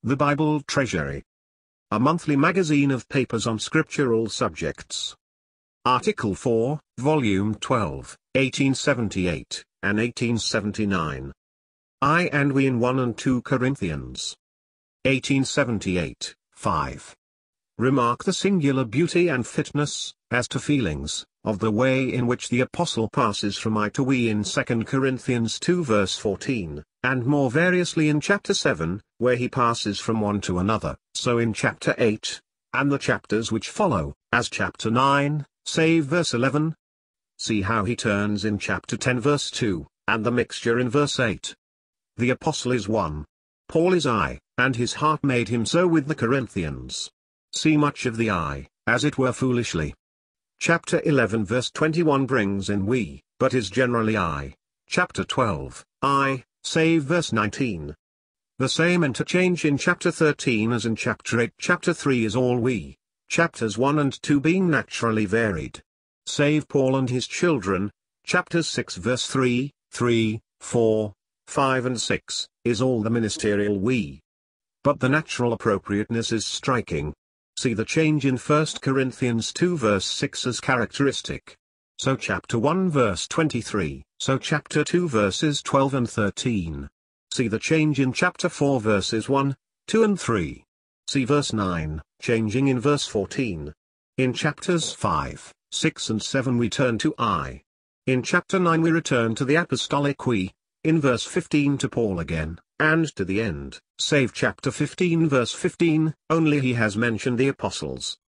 The Bible Treasury. A monthly magazine of papers on scriptural subjects. Article 4, Volume 12, 1878, and 1879. I and we in 1 and 2 Corinthians. 1878, 5. Remark the singular beauty and fitness, as to feelings, of the way in which the Apostle passes from I to we in 2 Corinthians 2 verse 14, and more variously in chapter 7, where he passes from one to another, so in chapter 8, and the chapters which follow, as chapter 9, save verse 11. See how he turns in chapter 10 verse 2, and the mixture in verse 8. The Apostle is one. Paul is I, and his heart made him so with the Corinthians. See much of the I, as it were foolishly. Chapter 11 verse 21 brings in we, but is generally I. Chapter 12, I, save verse 19. The same interchange in chapter 13 as in chapter 8. Chapter 3 is all we, chapters 1 and 2 being naturally varied. Save Paul and his children, chapters 6 verse 3, 3, 4, 5 and 6, is all the ministerial we. But the natural appropriateness is striking. See the change in 1 Corinthians 2 verse 6 as characteristic. So chapter 1 verse 23, so chapter 2 verses 12 and 13. See the change in chapter 4 verses 1, 2 and 3. See verse 9, changing in verse 14. In chapters 5, 6 and 7 we turn to I. In chapter 9 we return to the apostolic we, in verse 15 to Paul again, and to the end, save chapter 15 verse 15, only he has mentioned the apostles.